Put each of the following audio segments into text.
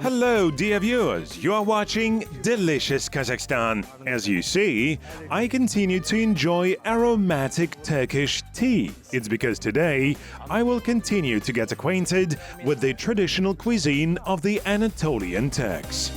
Hello, dear viewers. You are watching Delicious Kazakhstan. As you see, I continue to enjoy aromatic Turkish tea. It's because today I will continue to get acquainted with the traditional cuisine of the Anatolian Turks.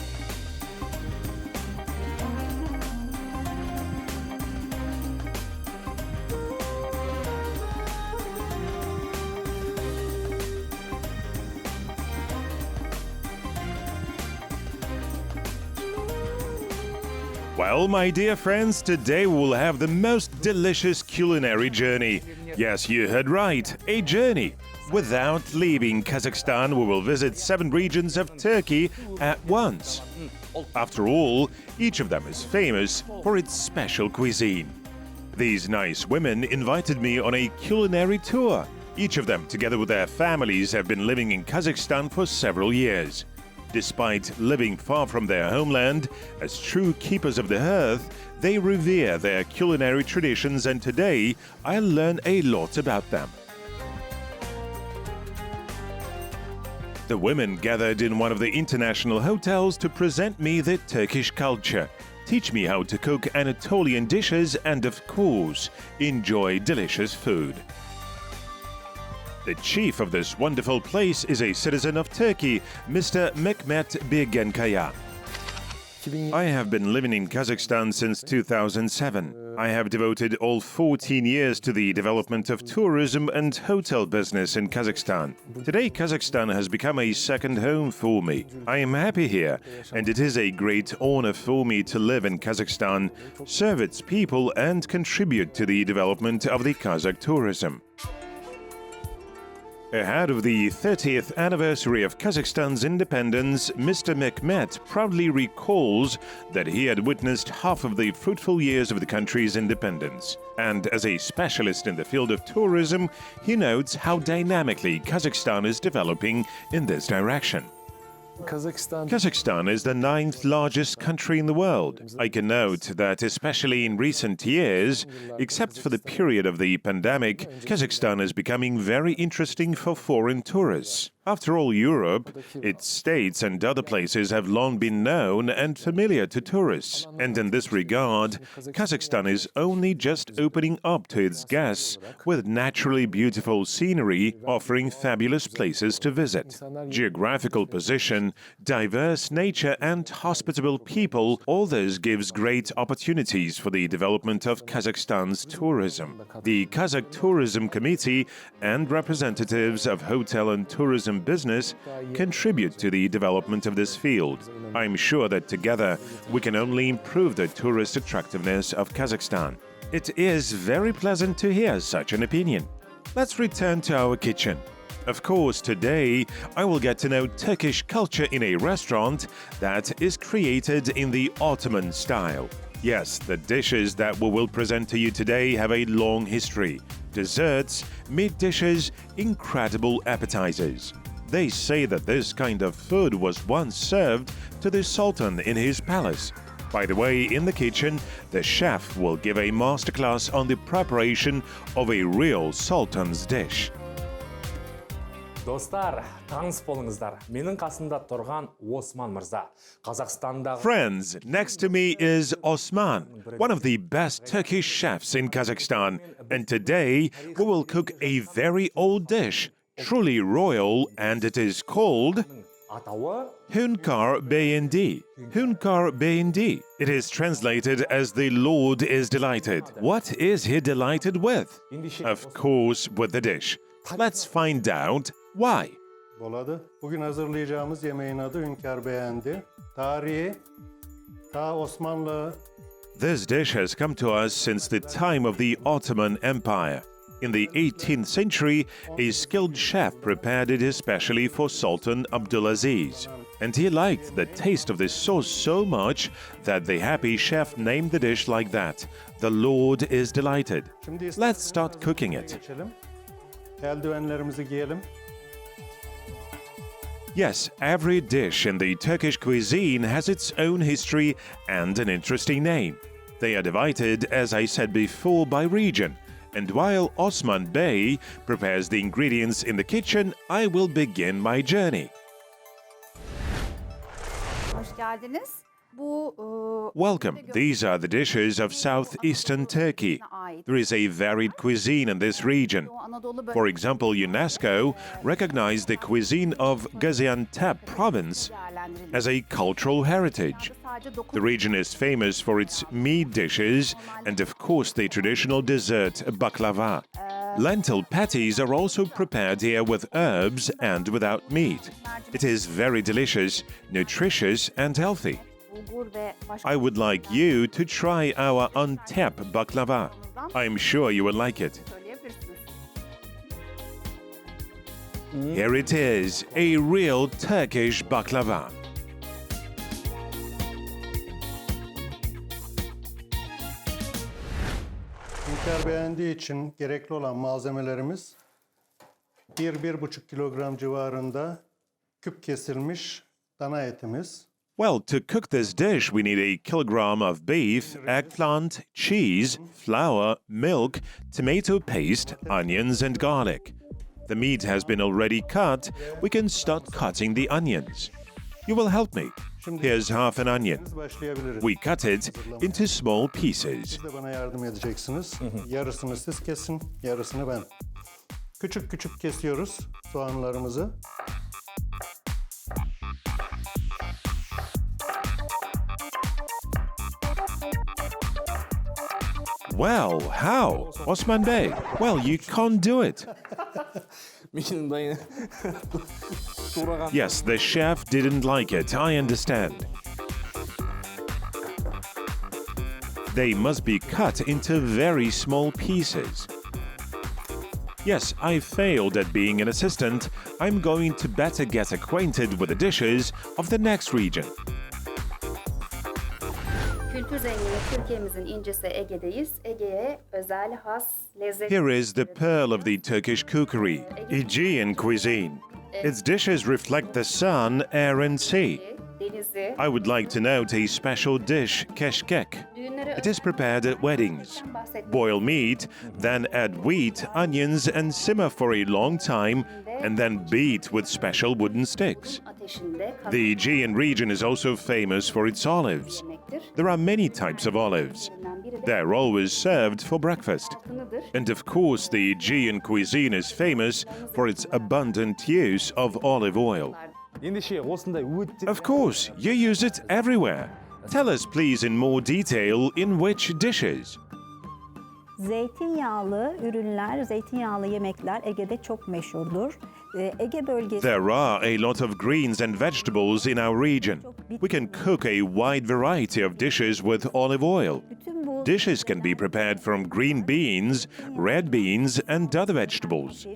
Well, my dear friends, today we'll have the most delicious culinary journey. Yes, you heard right, a journey. Without leaving Kazakhstan, we will visit 7 regions of Turkey at once. After all, each of them is famous for its special cuisine. These nice women invited me on a culinary tour. Each of them, together with their families, have been living in Kazakhstan for several years. Despite living far from their homeland, as true keepers of the earth, they revere their culinary traditions, and today I'll learn a lot about them. The women gathered in one of the international hotels to present me the Turkish culture, teach me how to cook Anatolian dishes, and of course, enjoy delicious food. The chief of this wonderful place is a citizen of Turkey, Mr. Mehmet Birgenkaya. I have been living in Kazakhstan since 2007. I have devoted all 14 years to the development of tourism and hotel business in Kazakhstan. Today, Kazakhstan has become a second home for me. I am happy here, and it is a great honor for me to live in Kazakhstan, serve its people, and contribute to the development of the Kazakh tourism. Ahead of the 30th anniversary of Kazakhstan's independence, Mr. Mehmet proudly recalls that he had witnessed half of the fruitful years of the country's independence. And as a specialist in the field of tourism, he notes how dynamically Kazakhstan is developing in this direction. Kazakhstan is the 9th largest country in the world. I can note that especially in recent years, except for the period of the pandemic, Kazakhstan is becoming very interesting for foreign tourists. After all, Europe, its states and other places have long been known and familiar to tourists. And in this regard, Kazakhstan is only just opening up to its guests with naturally beautiful scenery, offering fabulous places to visit. Geographical position, diverse nature, and hospitable people, all this gives great opportunities for the development of Kazakhstan's tourism. The Kazakh Tourism Committee and representatives of hotel and tourism business contribute to the development of this field. I'm sure that together we can only improve the tourist attractiveness of Kazakhstan. It is very pleasant to hear such an opinion. Let's return to our kitchen. Of course, today I will get to know Turkish culture in a restaurant that is created in the Ottoman style. Yes, the dishes that we will present to you today have a long history. Desserts, meat dishes, incredible appetizers. They say that this kind of food was once served to the Sultan in his palace. By the way, in the kitchen, the chef will give a masterclass on the preparation of a real Sultan's dish. Dostlar, tanış болыңыздар. Менің қасымда тұрған Osman Mirza. Kazakhstan'da. Friends, next to me is Osman, one of the best Turkish chefs in Kazakhstan. And today, we will cook a very old dish, truly royal, and it is called Hünkar Beyindi. Hünkar Beyindi. It is translated as the Lord is delighted. What is he delighted with? Of course, with the dish. Let's find out why. boladı. Bugün hazırlayacağımız yemeğin adı Hünkâr beğendi. Tarihi ta Osmanlı. This dish has come to us since the time of the Ottoman Empire. In the 18th century, a skilled chef prepared it especially for Sultan Abdulaziz. And he liked the taste of this sauce so much that the happy chef named the dish like that. The Lord is delighted. Let's start cooking it. Geçelim. Eldivenlerimizi giyelim. Yes, every dish in the Turkish cuisine has its own history and an interesting name. They are divided, as I said before, by region. And while Osman Bey prepares the ingredients in the kitchen, I will begin my journey. Hoş geldiniz. Welcome. These are the dishes of southeastern Turkey. There is a varied cuisine in this region. For example, UNESCO recognized the cuisine of Gaziantep province as a cultural heritage. The region is famous for its meat dishes and, of course, the traditional dessert baklava. Lentil patties are also prepared here with herbs and without meat. It is very delicious, nutritious, and healthy. I would like you to try our Antep baklava. I'm sure you will like it. Here it is, a real Turkish baklava. Hünkâr beğendiği için gerekli olan malzemelerimiz 1-1,5 kilogram civarında küp kesilmiş dana etimiz. Well, to cook this dish, we need a kilogram of beef, eggplant, cheese, flour, milk, tomato paste, onions, and garlic. The meat has been already cut. We can start cutting the onions. You will help me. Here's half an onion. Başlayabiliriz. We cut it into small pieces. Siz de bana yardım edeceksiniz. Yarısını siz kesin, yarısını ben. Küçük küçük kesiyoruz soğanlarımızı. Well, how? Osman Bey, well, you can't do it. Yes, the chef didn't like it, I understand. They must be cut into very small pieces. Yes, I failed at being an assistant. I'm going to better get acquainted with the dishes of the next region. Kültür zengini Türkiye'mizin incisi Ege'deyiz. Ege'ye özel has lezzet. Here is the pearl of the Turkish cookery, Aegean cuisine. Its dishes reflect the sun, air, and sea. Denizi. I would like to note a special dish, keşkek. It is prepared at weddings. Boil meat, then add wheat, onions, and simmer for a long time, and then beat with special wooden sticks. The Aegean region is also famous for its olives. There are many types of olives. They're always served for breakfast. And of course, the Aegean cuisine is famous for its abundant use of olive oil. Of course, you use it everywhere. Tell us, please, in more detail, in which dishes? Zeytinyağlı ürünler, zeytinyağlı yemekler Ege'de çok meşhurdur. Ege bölgesi... There are a lot of greens and vegetables in our region. We can cook a wide variety of dishes with olive oil. Dishes can be prepared from green beans, red beans, and other vegetables.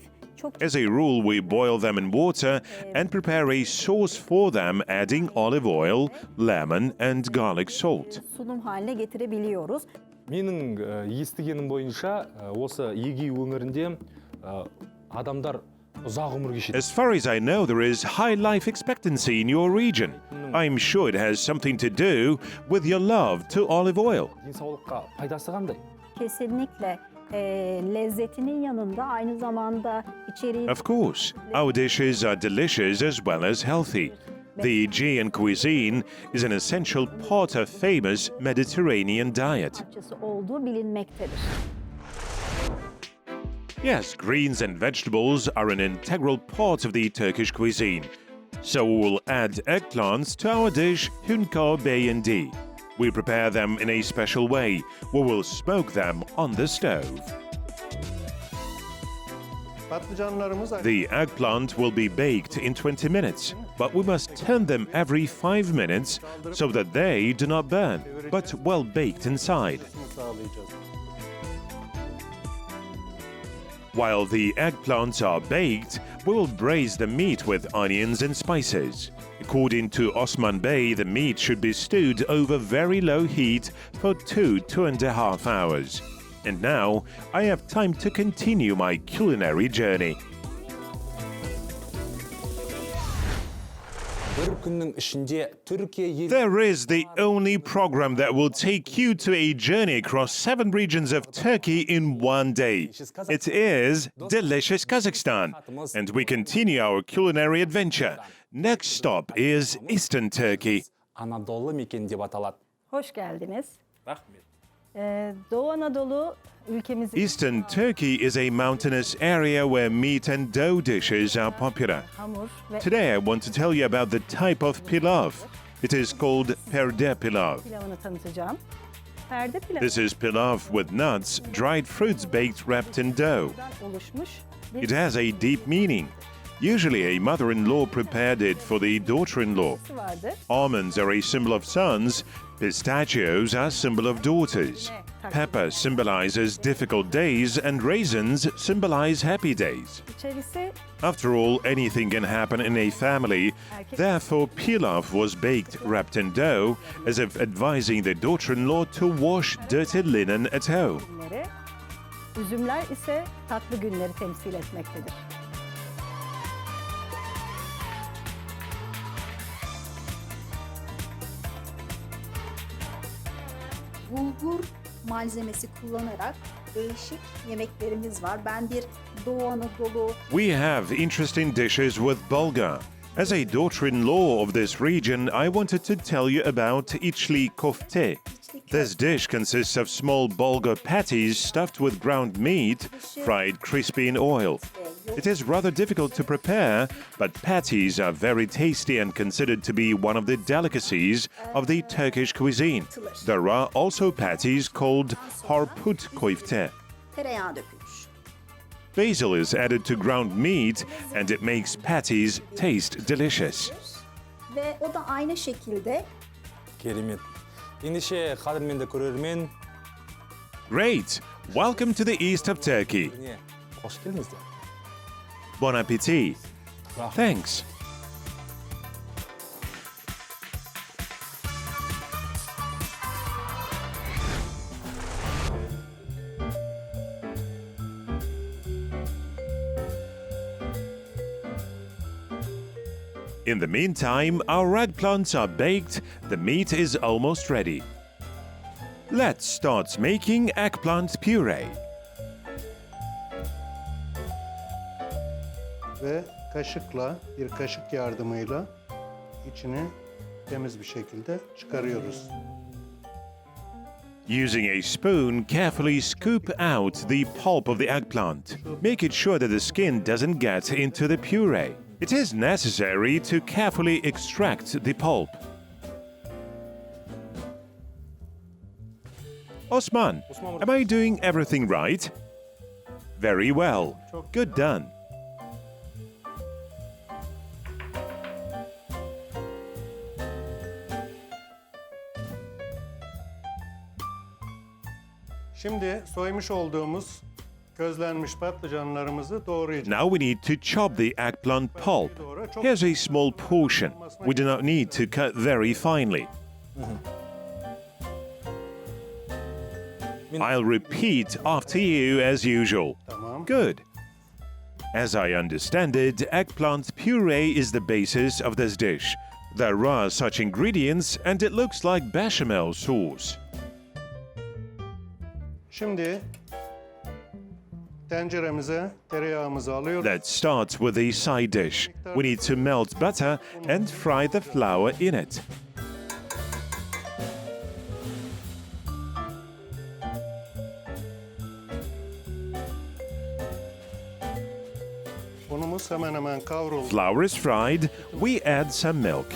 As a rule, we boil them in water and prepare a sauce for them, adding olive oil, lemon, and garlic salt. Sunum haline getirebiliyoruz. Менің естігенім бойынша осы Егей өңірінде адамдар ұзақ өмір кешеді. As far as I know, there is high life expectancy in your region. I'm sure it has something to do with your love to olive oil. Денсаулыққа пайдасы қандай? Kesinlikle lezzetinin yanında aynı zamanda içeriği... Of course, our dishes are delicious as well as healthy. The Aegean cuisine is an essential part of famous Mediterranean diet. ...olduğu bilinmektedir. Yes, greens and vegetables are an integral part of the Turkish cuisine. So we will add eggplants to our dish Hünkâr beğendi. We prepare them in a special way. We will smoke them on the stove. Patlıcanlarımız The eggplant will be baked in 20 minutes, but we must turn them every 5 minutes so that they do not burn, but well baked inside. sağlayacağız. While the eggplants are baked, we will braise the meat with onions and spices. According to Osman Bey, the meat should be stewed over very low heat for 2.5 hours. And now, I have time to continue my culinary journey. бір күннің ішінде Түркия ел There is the only program that will take you to a journey across 7 regions of Turkey in one day. It is Delicious Kazakhstan, and we continue our culinary adventure. Next stop is Eastern Turkey. Anadolu мекен деп аталады. Hoş geldiniz. Рахмет. Doğu Anadolu ülkemizin Eastern Turkey is a mountainous area where meat and dough dishes are popular. hamur ve Today I want to tell you about the type of pilav. It is called perde pilav. pilavını tanıtacağım. Perde pilavı This is pilav with nuts, dried fruits baked wrapped in dough. oluşmuş bir It has a deep meaning. Usually a mother-in-law prepared it for the daughter-in-law. yapısı vardır. Almonds are a symbol of sons, pistachios are symbol of daughters. Pepper symbolizes difficult days and raisins symbolize happy days. İçerisi After all, anything can happen in a family. Therefore, pilaf was baked wrapped in dough, as if advising the daughter-in-law to wash dirty linen at home. günleri, üzümler ise tatlı günleri temsil etmektedir. Bulgur malzemesi kullanarak değişik yemeklerimiz var. Ben bir Doğu Anadolu We have interesting dishes with bulgur. As a daughter-in-law of this region, I wanted to tell you about içli köfte. This dish consists of small bulgur patties stuffed with ground meat, fried crispy in oil. It is rather difficult to prepare, but patties are very tasty and considered to be one of the delicacies of the Turkish cuisine. There are also patties called harput köfte. tereyağı dökülmüş. Basil is added to ground meat and it makes patties taste delicious. Ve o da aynı şekilde Керемет. Ендеше қадірменді көрермен, Great! Welcome to the east of Turkey. міне, қош келдіңіздер. Bon appetit. Thanks. In the meantime, our eggplants are baked, the meat is almost ready. Let's start making eggplant puree. ve kaşıkla, bir kaşık yardımıyla içini temiz bir şekilde çıkarıyoruz. Using a spoon, carefully scoop out the pulp of the eggplant. Make it sure that the skin doesn't get into the puree. It is necessary to carefully extract the pulp. Osman, am I doing everything right? Very well. Good done. Şimdi soymuş olduğumuz közlenmiş patlıcanlarımızı doğrayacağız. Now we need to chop the eggplant pulp. Here's a small portion. We do not need to cut very finely. I'll repeat after you as usual. Tamam. Good. As I understand it, eggplant puree is the basis of this dish. There are such ingredients and it looks like bechamel sauce. Şimdi tenceremize tereyağımızı alıyoruz. Let's start with the side dish. We need to melt butter and fry the flour in it. Unumuz hemen hemen kavruldu. Flour is fried, we add some milk.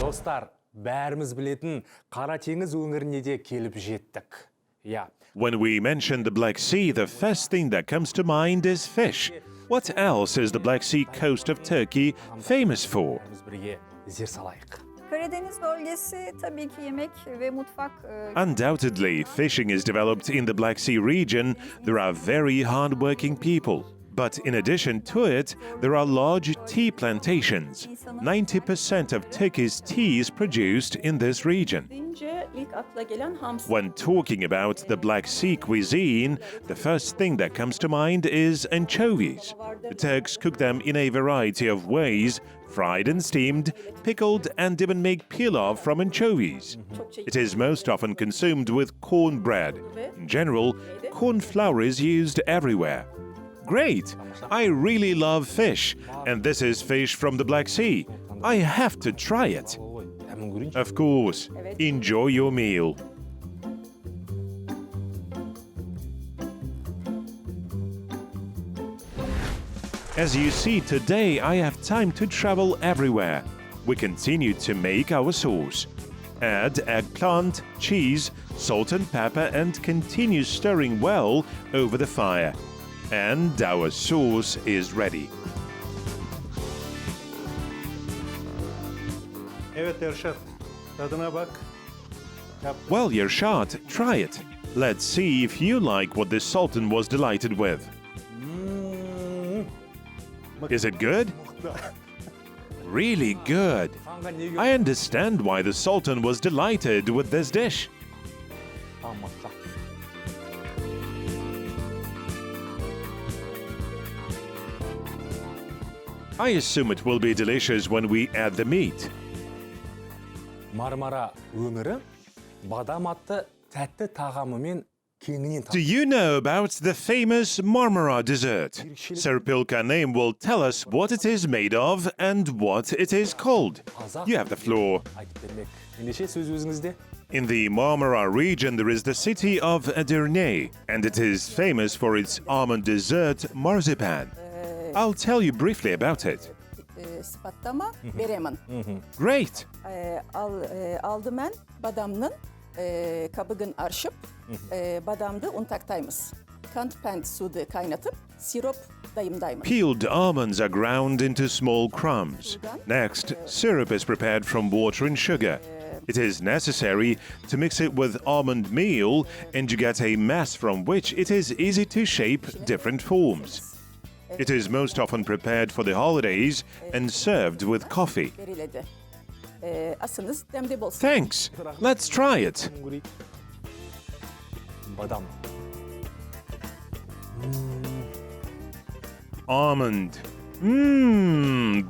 Достар, бәріміз білетін Қара теңіз өңіріне де келіп жеттік. иә. When we mention the Black Sea, the first thing that comes to mind is fish. What else is the Black Sea coast of Turkey famous for? Біз бірге зер салайық. Karadeniz bölgesi tabii ki yemek ve mutfak Undoubtedly, fishing is developed in the Black Sea region. There are very hard-working people. But in addition to it, there are large tea plantations. 90% of Turkey's tea is produced in this region. deyince ilk akla gelen hamsi. When talking about the Black Sea cuisine, the first thing that comes to mind is anchovies. The Turks cook them in a variety of ways, fried and steamed, pickled, and even make pilaf from anchovies. It is most often consumed with cornbread. In general, corn flour is used everywhere. Great! I really love fish, and this is fish from the Black Sea. I have to try it. Hemen görünce. Of course. Enjoy your meal. As you see, today I have time to travel everywhere. We continue to make our sauce. Add eggplant, cheese, salt and pepper and continue stirring well over the fire. And our sauce is ready. Evet Erşat, tadına bak. Yap. Well, Yershad, try it. Let's see if you like what the Sultan was delighted with. Is it good? Really good. I understand why the Sultan was delighted with this dish. I assume it will be delicious when we add the meat. Marmara өңірі бадам атты тәтті тағамымен кеңінен Do you know about the famous Marmara dessert? Serpilka name will tell us what it is made of and what it is called. You have the floor. айтып бермек. Ендеше сөз өзіңізде. In the Marmara region, there is the city of Edirne, and it is famous for its almond dessert, marzipan. I'll tell you briefly about it. Spatlama beremin. Great! Aldım ben badamның kabıgın arşıp badamdı untaktayımız. Kant suda kaynatıp sirop dayımdayımız. Peeled almonds are ground into small crumbs. Next, syrup is prepared from water and sugar. It is necessary to mix it with almond meal, and you get a mass from which it is easy to shape different forms. It is most often prepared for the holidays and served with coffee. Veriledi. Asınız demde bolsun. Thanks! Let's try it! Бадам. Almond.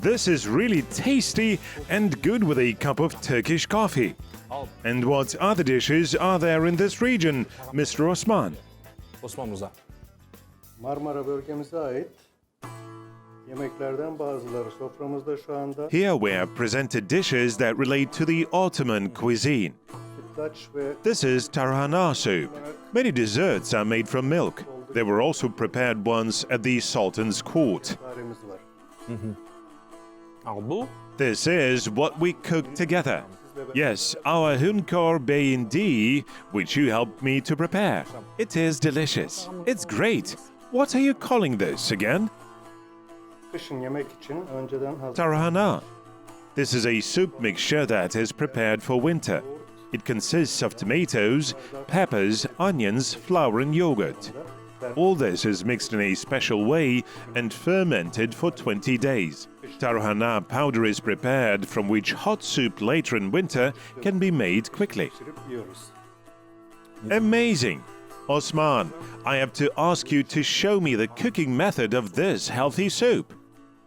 This is really tasty and good with a cup of Turkish coffee. And what other dishes are there in this region, Mr. Osman? Osman Muza. Marmara bölgemize ait yemeklerden bazıları soframızda şu anda. Here we have presented dishes that relate to the Ottoman cuisine. Sütlaç ve This is tarhana soup. Many desserts are made from milk. There were also prepared ones at the Sultan's court. tarihimiz var. Al bu This is what we cooked together. Yes, our Hunkar Beyindi, which you helped me to prepare. It is delicious. It's great. What are you calling this again? Kışın yemek için önceden hazır. Tarhana. This is a soup mixture that is prepared for winter. It consists of tomatoes, peppers, onions, flour and yogurt. All this is mixed in a special way and fermented for 20 days. Tarhana powder is prepared from which hot soup later in winter can be made quickly. Pişirip yiyoruz. Amazing! Osman, I have to ask you to show me the cooking method of this healthy soup.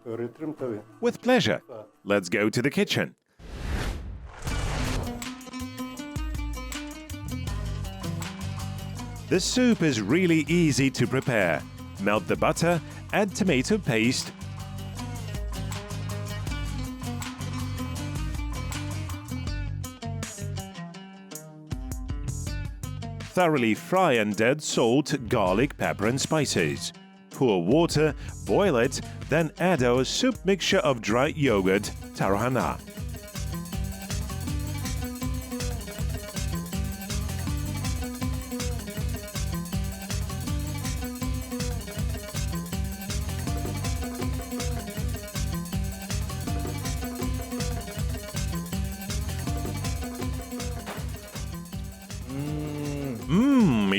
Öğretirim tabii. With pleasure. Let's go to the kitchen. This soup is really easy to prepare. Melt the butter, add tomato paste, thoroughly fry and add salt, garlic, pepper and spices. Pour water, boil it, then add our soup mixture of dry yogurt, tarhana.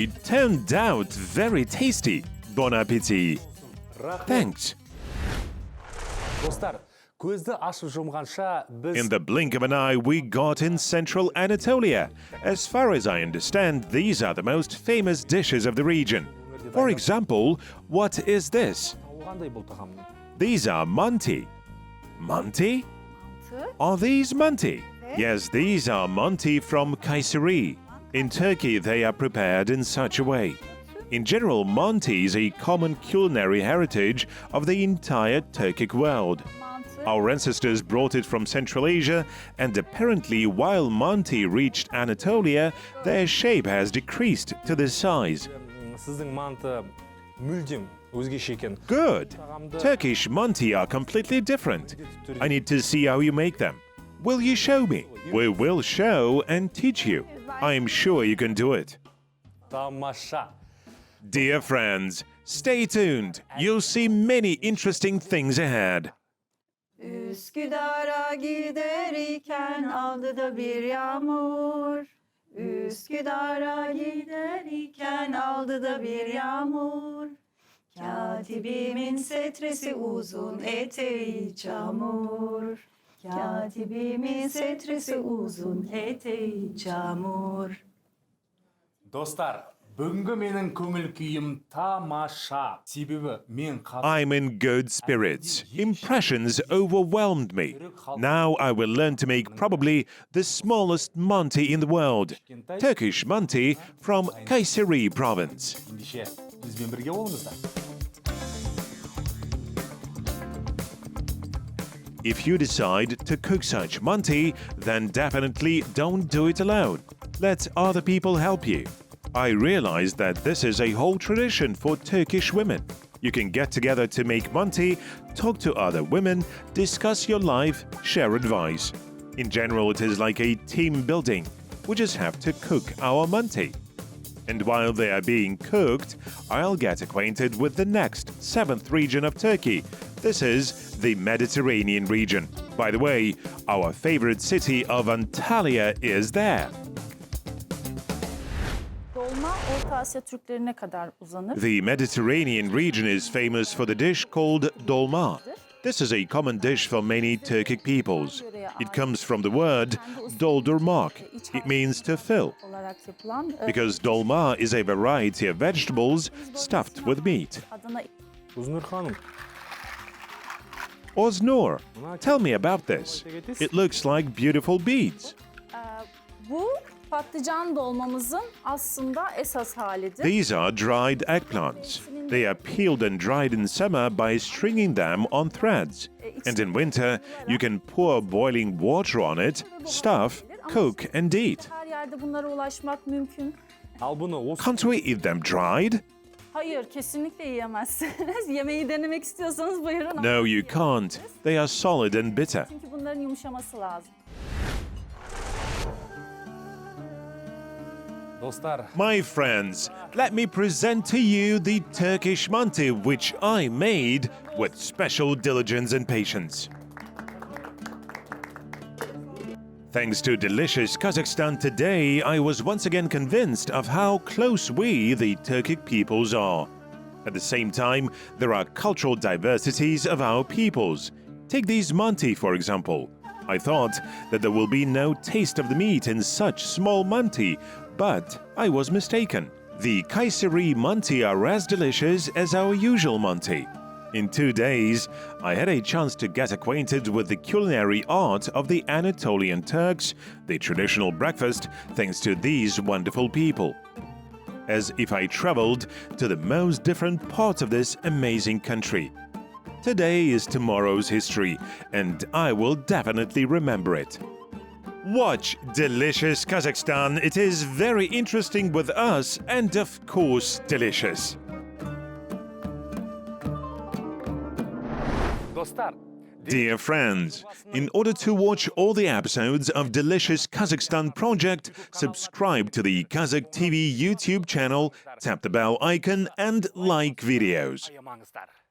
It turned out very tasty. Bon appétit. Thanks. Достар, көзді ашып жұмғанша біз In the blink of an eye, we got in central Anatolia. As far as I understand, these are the most famous dishes of the region. For example, what is this? қандай бұл тағам? These are Monty. Monty? Are these Monty? Yes, these are Monty from Kayseri. In Turkey, they are prepared in such a way. In general, Monty is a common culinary heritage of the entire Turkic world. Our ancestors brought it from Central Asia, and apparently while Monty reached Anatolia, their shape has decreased to this size. Сіздің манты мүлдем өзгеше екен. Good. Turkish Monty are completely different. I need to see how you make them. Will you show me? We will show and teach you. I am sure you can do it. Тамаша. Dear friends, stay tuned. You'll see many interesting things ahead. Üsküdar'a giderken aldı da bir yağmur. Üsküdar'a giderken aldı da bir yağmur. Katibimin setresi uzun, eteği çamur. Katibimin setresi uzun, eteği çamur. Достар, бүгінгі менің көңіл күйім тамаша. Себебі мен I'm in good spirits. Impressions overwhelmed me. Now I will learn to make probably the smallest Monty in the world. Turkish Monty from Kayseri province. ендеше бізбен бірге болыңыздар. If you decide to cook such Monty, then definitely don't do it alone. Let other people help you. I realized that this is a whole tradition for Turkish women. You can get together to make Monty, talk to other women, discuss your life, share advice. In general, it is like a team building. We just have to cook our Monty. And while they are being cooked, I'll get acquainted with the next, 7th region of Turkey. This is the Mediterranean region. By the way, our favorite city of Antalya is there. Dolma Orta Asya Türklerine kadar uzanır. The Mediterranean region is famous for the dish called dolma. This is a common dish for many Turkic peoples. It comes from the word doldurmak. It means to fill. Olarak yapılan Because dolma is a variety of vegetables stuffed with meat. adına Uznur Hanım, Oznur, tell me about this. It looks like beautiful beads. bu patlıcan dolmamızın aslında esas halidir. These are dried eggplants. They are peeled and dried in summer by stringing them on threads. And in winter, you can pour boiling water on it, stuff, cook and eat. Her yerde bunlara ulaşmak mümkün. al bunu o Can't we eat them dried? Hayır, kesinlikle yiyemezsiniz. Yemeği denemek istiyorsanız buyurun. No, you can't. They are solid and bitter. Çünkü bunların yumuşaması lazım. Dostlar, My friends, let me present to you the Turkish Monty which I made with special diligence and patience. Thanks to Delicious Kazakhstan today, I was once again convinced of how close we, the Turkic peoples, are. At the same time, there are cultural diversities of our peoples. Take these Monty, for example. I thought that there will be no taste of the meat in such small Monty, but I was mistaken. The Kayseri Monty are as delicious as our usual Monty. In 2 days, I had a chance to get acquainted with the culinary art of the Anatolian Turks, the traditional breakfast, thanks to these wonderful people. As if I traveled to the most different parts of this amazing country. Today is tomorrow's history, and I will definitely remember it. Watch Delicious Kazakhstan. It is very interesting with us and, of course, delicious. dostlar, Dear friends, in order to watch all the episodes of Delicious Kazakhstan project, subscribe to the Qazaq TV YouTube channel, tap the bell icon and like videos. ayamаңыздар.